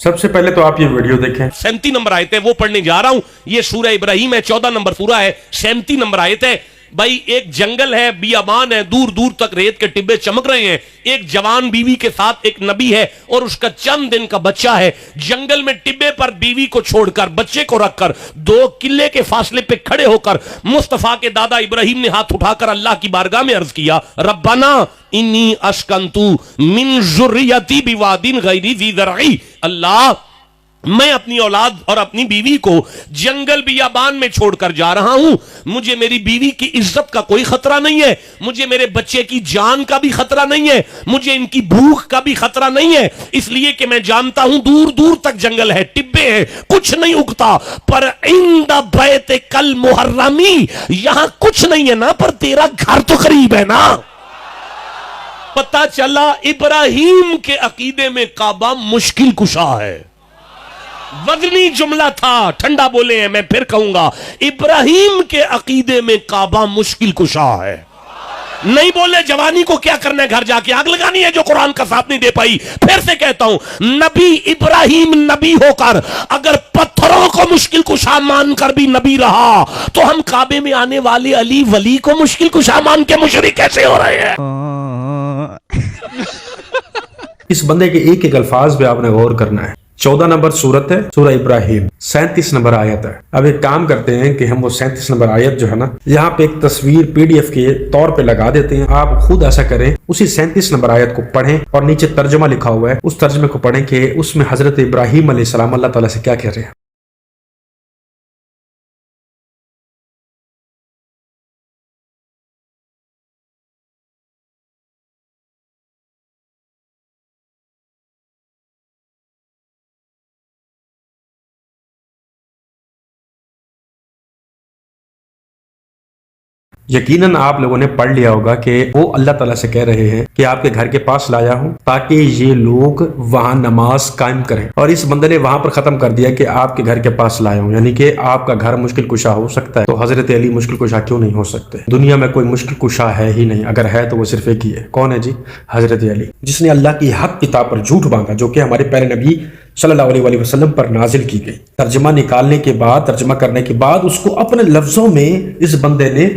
سب سے پہلے تو آپ یہ ویڈیو دیکھیں. 37 نمبر آیت ہے وہ پڑھنے جا رہا ہوں. یہ سورہ ابراہیم ہے، 14 نمبر سورہ ہے، 37 نمبر آیت ہے. بھائی ایک جنگل ہے، بیابان ہے، دور دور تک ریت کے ٹبے چمک رہے ہیں. ایک جوان بیوی کے ساتھ ایک نبی ہے اور اس کا چند دن کا بچہ ہے. جنگل میں ٹبے پر بیوی کو چھوڑ کر، بچے کو رکھ کر، 2 قلعے کے فاصلے پہ کھڑے ہو کر مصطفیٰ کے دادا ابراہیم نے ہاتھ اٹھا کر اللہ کی بارگاہ میں عرض کیا، ربنا انی اسکنتو من ذریتی بواد غیر ذی زرع. اللہ، میں اپنی اولاد اور اپنی بیوی کو جنگل بیابان میں چھوڑ کر جا رہا ہوں. مجھے میری بیوی کی عزت کا کوئی خطرہ نہیں ہے، مجھے میرے بچے کی جان کا بھی خطرہ نہیں ہے، مجھے ان کی بھوک کا بھی خطرہ نہیں ہے، اس لیے کہ میں جانتا ہوں دور دور تک جنگل ہے، ٹبے ہیں، کچھ نہیں اگتا. پر عند بیتک المحرمی، یہاں کچھ نہیں ہے نا، پر تیرا گھر تو قریب ہے نا. پتہ چلا ابراہیم کے عقیدے میں کعبہ مشکل کشا ہے. وزنی جملہ تھا، ٹھنڈا بولے ہیں، میں پھر کہوں گا، ابراہیم کے عقیدے میں کعبہ مشکل کشا ہے. نہیں بولے جوانی کو کیا کرنا ہے، گھر جا کے آگ لگانی ہے جو قرآن کا ساتھ نہیں دے پائی. پھر سے کہتا ہوں، نبی ابراہیم نبی ہو کر اگر پتھروں کو مشکل کشا مان کر بھی نبی رہا تو ہم کعبے میں آنے والے علی ولی کو مشکل کشا مان کے مشرک کیسے ہو رہے ہیں؟ اس بندے کے ایک ایک الفاظ پہ آپ نے غور کرنا ہے. 14 نمبر سورت ہے، سورہ ابراہیم، 37 نمبر آیت ہے. اب ایک کام کرتے ہیں کہ ہم وہ 37 نمبر آیت جو ہے نا، یہاں پہ ایک تصویر PDF کے طور پہ لگا دیتے ہیں. آپ خود ایسا کریں، اسی 37 نمبر آیت کو پڑھیں اور نیچے ترجمہ لکھا ہوا ہے، اس ترجمے کو پڑھیں کہ اس میں حضرت ابراہیم علیہ السلام اللہ تعالیٰ سے کیا کہہ رہے ہیں. یقیناً آپ لوگوں نے پڑھ لیا ہوگا کہ وہ اللہ تعالیٰ سے کہہ رہے ہیں کہ آپ کے گھر کے پاس لایا ہوں تاکہ یہ لوگ وہاں نماز قائم کریں. اور اس بندے نے وہاں پر ختم کر دیا کہ آپ کے گھر کے پاس لایا ہوں، یعنی کہ آپ کا گھر مشکل کشا ہو سکتا ہے تو حضرت علی مشکل کشا کیوں نہیں ہو سکتے؟ دنیا میں کوئی مشکل کشا ہے ہی نہیں، اگر ہے تو وہ صرف ایک ہی ہے. کون ہے جی؟ حضرت علی، جس نے اللہ کی حق کتاب پر جھوٹ باندھا جو کہ ہمارے پیارے نبی صلی اللہ علیہ وآلہ وسلم پر نازل کی گئی. ترجمہ نکالنے کے بعد، ترجمہ کرنے کے بعد اس کو اپنے لفظوں میں اس بندے نے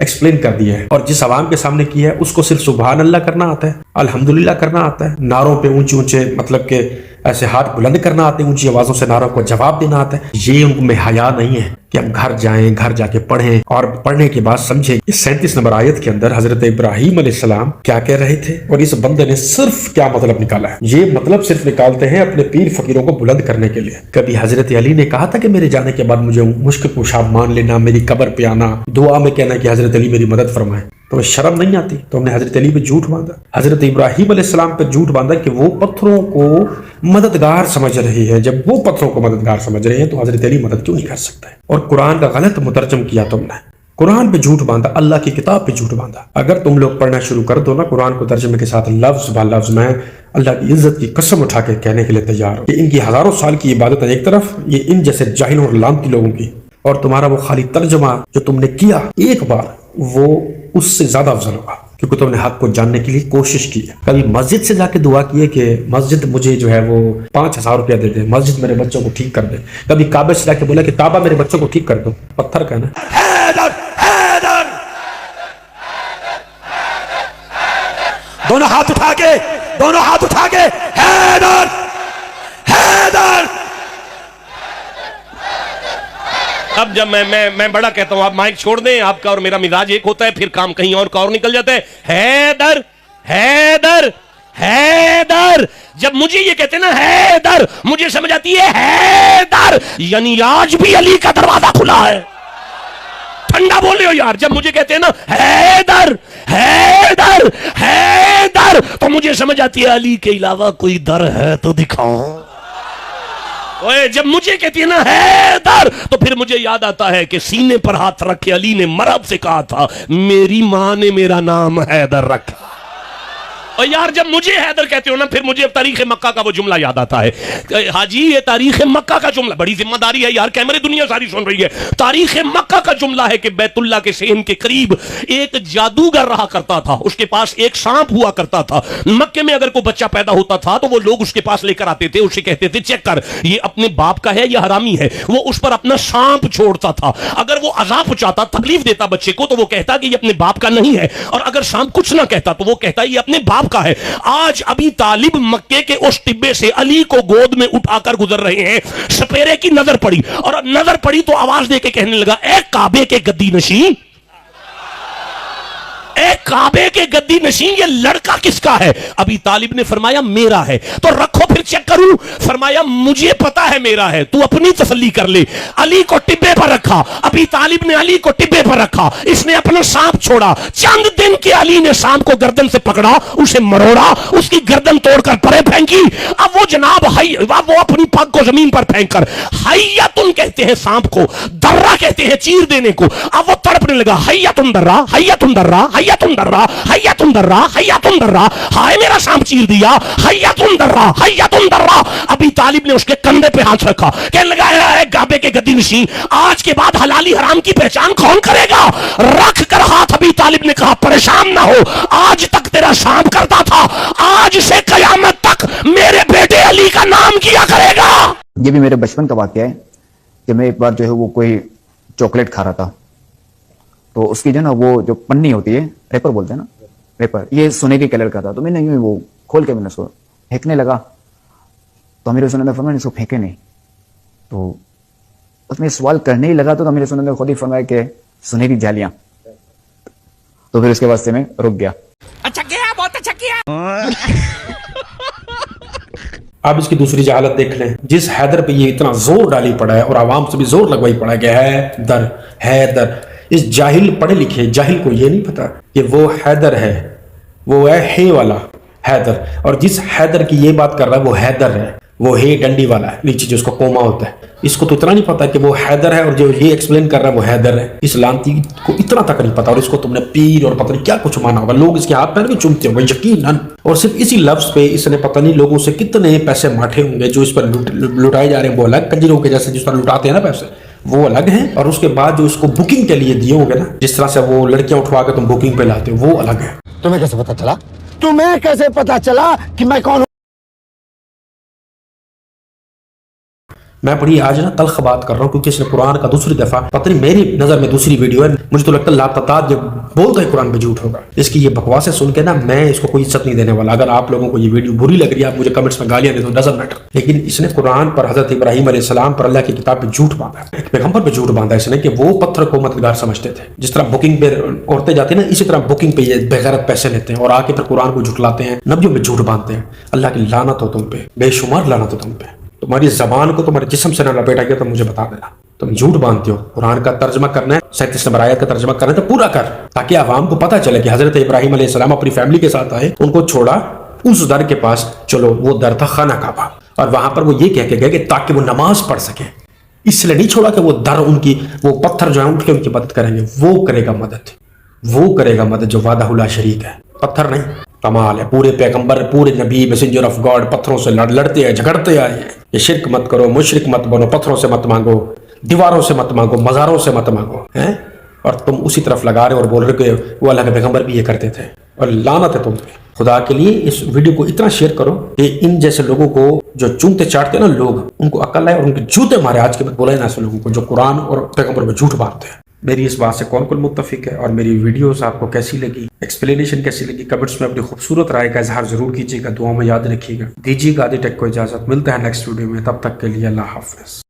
ایکسپلین کر دیا ہے، اور جس عوام کے سامنے کیا ہے اس کو صرف سبحان اللہ کرنا آتا ہے، الحمدللہ کرنا آتا ہے، نعروں پہ اونچے اونچے مطلب کہ ایسے ہاتھ بلند کرنا آتے ہیں، اونچی آوازوں سے نعروں کو جواب دینا آتا ہے. یہ ان میں حیا نہیں ہے کہ ہم گھر جائیں، گھر جا کے پڑھیں اور پڑھنے کے بعد سمجھیں. اس 37 نمبر آیت کے اندر حضرت ابراہیم علیہ السلام کیا کہہ رہے تھے اور اس بندے نے صرف کیا مطلب نکالا ہے. یہ مطلب صرف نکالتے ہیں اپنے پیر فقیروں کو بلند کرنے کے لیے. کبھی حضرت علی نے کہا تھا کہ میرے جانے کے بعد مجھے مشکل کشا مان لینا، میری قبر پہ آنا، دعا میں کہنا کہ حضرت علی میری مدد فرمائے؟ تو شرم نہیں آتی؟ تو ہم نے حضرت علی پہ جھوٹ باندھا، حضرت ابراہیم علیہ السلام پہ جھوٹ باندھا کہ وہ پتھروں کو مددگار سمجھ رہی ہے. جب وہ پتھروں کو مددگار سمجھ رہے ہیں تو حضرت علی مدد کیوں نہیں کر سکتا ہے؟ اور قرآن کا غلط مترجم کیا تم نے، قرآن پہ جھوٹ باندھا، اللہ کی کتاب پہ جھوٹ باندھا. اگر تم لوگ پڑھنا شروع کر دو نا قرآن کو ترجمے کے ساتھ لفظ با لفظ، میں اللہ کی عزت کی قسم اٹھا کے کہنے کے لیے تیار ہوں کہ ان کی ہزاروں سال کی عبادت ہے ایک طرف، یہ ان جیسے جاہلوں اور لانتی لوگوں کی، اور تمہارا وہ خالی ترجمہ جو تم نے کیا ایک بار وہ اس سے زیادہ افضل ہوگا کیونکہ تم نے حق کو جاننے کے لیے کوشش کی ہے. کبھی مسجد سے جا کے دعا کی ہے کہ مسجد مجھے جو ہے وہ 5000 روپیہ دے دے، مسجد میرے بچوں کو ٹھیک کر دے. کبھی کعبے سے جا کے بولا کہ کعبہ میرے بچوں کو ٹھیک کر دو؟ پتھر کا نا. دونوں ہاتھ اٹھا کے حیدر حیدر. اب جب میں بڑا کہتا ہوں آپ مائک چھوڑ دیں، آپ کا اور میرا مزاج ایک ہوتا ہے، پھر کام کہیں اور کا اور نکل جاتا ہے. حیدر حیدر حیدر. جب مجھے یہ کہتے ہیں نا حیدر، مجھے سمجھ آتی ہے حیدر یعنی آج بھی علی کا دروازہ کھلا ہے. ٹھنڈا بولے ہو یار. جب مجھے کہتے ہیں نا حیدر حیدر حیدر تو مجھے سمجھ آتی ہے علی کے علاوہ کوئی در ہے تو دکھاؤ. جب مجھے کہتی ہے نا حیدر تو پھر مجھے یاد آتا ہے کہ سینے پر ہاتھ رکھ کے علی نے مرحب سے کہا تھا میری ماں نے میرا نام حیدر رکھا. اور یار جب مجھے حیدر کہتے ہو نا پھر مجھے تاریخ مکہ کا وہ جملہ یاد آتا ہے. حاجی یہ تاریخ مکہ کا جملہ بڑی ذمہ داری ہے یار, کیمرے دنیا ساری سن رہی ہے. تاریخ مکہ کا جملہ ہے کہ بیت اللہ کے صحن کے قریب ایک جادوگر رہا کرتا تھا, اس کے پاس ایک سانپ ہوا کرتا تھا. مکے میں اگر کوئی بچہ پیدا ہوتا تھا تو وہ لوگ اس کے پاس لے کر آتے تھے, اسے کہتے تھے چیک کر یہ اپنے باپ کا ہے یا حرامی ہے. وہ اس پر اپنا سانپ چھوڑتا تھا, اگر وہ عذاب پہنچاتا تکلیف دیتا بچے کو تو وہ کہتا کہ یہ اپنے باپ کا نہیں ہے, اور اگر سانپ کچھ نہ کہتا تو وہ کہتا یہ اپنے باپ کا ہے. آج ابھی طالب مکے کے اس ٹبے سے علی کو گود میں اٹھا کر گزر رہے ہیں, سپیرے کی نظر پڑی, اور نظر پڑی تو آواز دے کے کہنے لگا اے کعبے کے گدی نشین, اے کعبے کے گدی نشین یہ لڑکا کس کا ہے؟ ابھی طالب نے فرمایا میرا ہے. تو رکھو پھر چیک کروں. فرمایا مجھے پتا ہے میرا ہے, تو اپنی تسلی کر لے. علی کو ٹبے پر رکھا, ابھی طالب نے علی کو ٹبے پر رکھا, اس نے اپنا سانپ چھوڑا. چند دن کے علی نے سانپ کو گردن سے پکڑا, اسے مروڑا, اس کی گردن توڑ کر پرے پھینکی. اب وہ جناب وہ اپنی پگ کو زمین پر پھینک کر حیاتن کہتے ہیں سانپ کو, درہ کہتے ہیں چیر دینے کو. اب وہ تڑپنے لگا حیاتن درہ حیاتن درہ حیاتن درہ حیاتن درہ حیاتن درہ, ہائے میرا سانپ چیر دیا, حیاتن درہ حیاتن درہ. ابھی طالب نے اس کے کندھے پہ ہاتھ رکھا, کہنے لگا اے کعبے کے گدی نشین آج کے بعد حلالی حرام کی پہچان کون کرے گا؟ رکھ کر ہاتھ ابھی طالب نے کہا پریشان نہ ہو, آج تک تیرا سانپ کرتا تھا, آج سے قیامت تک میرے بیٹے علی کا نام کیا کرے گا. یہ بھی میرے بچپن کا واقعہ ہے کہ میں ایک بار جو ہے وہ کوئی چاکلیٹ کھا رہا تھا, تو اس کی جو ہے نا وہ جو پنی ہوتی ہے, ریپر بولتے ہیں نا, ریپر, یہ سنہری کلر کا تھا. تو میں نے یوں وہ کھول کے میں نے اس کو پھینکنے لگا, تو میرے سنت نے فرمایا اس کو پھینکے نہیں. تو اس میں سوال کرنے ہی لگا تو میرے سنت نے خود ہی فرمایا کہ سنہری جالیاں. تو پھر اس کے واسطے میں رک گیا. اچھا کیا, بہت اچھا کیا. آپ اس کی دوسری جہالت دیکھ لیں, جس حیدر پہ یہ اتنا زور ڈالی پڑا ہے اور عوام سے بھی زور لگوائی پڑا ہے کہ حیدر حیدر, اس جاہل پڑھے لکھے جاہل کو یہ نہیں پتا کہ وہ حیدر ہے, وہ ہے والا حیدر, اور جس حیدر کی یہ بات کر رہا ہے وہ حیدر ہے, وہ ہے ڈنڈی والا ہے نیچے جو اس کو کوما ہوتا ہے. اس کو تو اتنا نہیں پتا کہ وہ حیدر ہے, اور جو یہ ایکسپلین کر رہا ہے وہ حیدر ہے. اس لانتی کو اتنا تک نہیں پتا, اور اس کو تم نے پیر اور پتہ نہیں کیا کچھ مانا ہوگا. لوگ اس کے ہاتھ پیر بھی چومتے ہوں گے یقیناً, اور صرف اسی لفظ پہ اس نے پتہ نہیں لوگوں سے کتنے پیسے ماٹھے ہوں گے جو اس پر لٹائے جا رہے ہیں. وہ الگ کنجروں کے جیسے جس پر لٹاتے ہیں نا پیسے, وہ الگ ہیں, اور اس کے بعد جو اس کو بکنگ کے لیے دیے ہوں گے نا, جس طرح سے وہ لڑکیاں اٹھوا کے تم بکنگ پہ لاتے ہو, وہ الگ ہے. تمہیں کیسے پتا چلا؟ تمہیں کیسے پتا چلا کہ میں کون ہوں؟ میں بڑی آج نا تلخ بات کر رہا ہوں کیونکہ اس نے قرآن کا دوسری دفعہ, پتہ نہیں میری نظر میں دوسری ویڈیو ہے, مجھے تو لگتا ہے لاتعداد جب بولتا ہے قرآن پہ جھوٹ ہوگا. اس کی یہ بکواسیں سن کے نا میں اس کو کوئی عزت نہیں دینے والا. اگر آپ لوگوں کو یہ ویڈیو بری لگ رہی ہے, آپ مجھے کمنٹس میں گالیاں دے دو, ڈزنٹ میٹر. لیکن اس نے قرآن پر حضرت ابراہیم علیہ السلام پر اللہ کی کتاب پہ جھوٹ باندھا, ایک پیغمبر پہ جھوٹ باندھا اس نے کہ وہ پتھر کو مددگار سمجھتے تھے. جس طرح بکنگ پہ عورتیں جاتی ہیں نا, اسی طرح بکنگ پہ یہ بغیرت پیسے لیتے ہیں اور آ کے پھر قرآن کو جھٹلاتے ہیں, نبیوں پہ جھوٹ باندھتے ہیں. اللہ کی لعنت ہو تم پہ, بے شمار لعنت ہو تم پہ. تمہاری زبان کو تمہارے جسم سے نہ لپیٹا گیا تو مجھے بتا دینا. تم جھوٹ باندھتے ہو. قرآن کا ترجمہ کرنا ہے, 37 نمبر آیت کا ترجمہ کرنا ہے تو پورا کر, تاکہ عوام کو پتہ چلے کہ حضرت ابراہیم علیہ السلام اپنی فیملی کے ساتھ آئے, ان کو چھوڑا اس در کے پاس, چلو وہ در تھا خانہ کعبہ, اور وہاں پر وہ یہ کہہ کے گئے کہ تاکہ وہ نماز پڑھ سکے. اس لیے نہیں چھوڑا کہ وہ در ان کی, وہ پتھر جو ہے اٹھ کے ان کی مدد کریں گے. وہ کرے گا مدد, وہ کرے گا مدد جو وعدہ لا شریک ہے, پتھر نہیں. کمال ہے, پورے پیغمبر پورے نبی میسنجر آف گاڈ پتھروں سے لڑتے ہیں, جھگڑتے آئے ہیں. یہ شرک مت کرو, مشرک مت بنو, پتھروں سے مت مانگو, دیواروں سے مت مانگو, مزاروں سے مت مانگو, ہیں, اور تم اسی طرف لگا رہے اور بول رہے کہ وہ اللہ کے پیغمبر بھی یہ کرتے تھے, اور لعنت ہے تم پہ. خدا کے لیے اس ویڈیو کو اتنا شیئر کرو کہ ان جیسے لوگوں کو جو چومتے چاٹتے ہیں نا لوگ, ان کو عقل آئے اور ان کے جوتے مارے. آج کے بعد بولا ہے نا ایسے لوگوں کو جو قرآن اور پیغمبر پہ جھوٹ باندھتے ہیں. میری اس بات سے کون کون متفق ہے, اور میری ویڈیوز آپ کو کیسی لگی, ایکسپلینیشن کیسی لگی, کمنٹس میں اپنی خوبصورت رائے کا اظہار ضرور کیجیے گا. دعاؤں میں یاد رکھیے گا. دیجیے گا آدھی ٹیک کو اجازت. ملتا ہے نیکسٹ ویڈیو میں, تب تک کے لیے اللہ حافظ.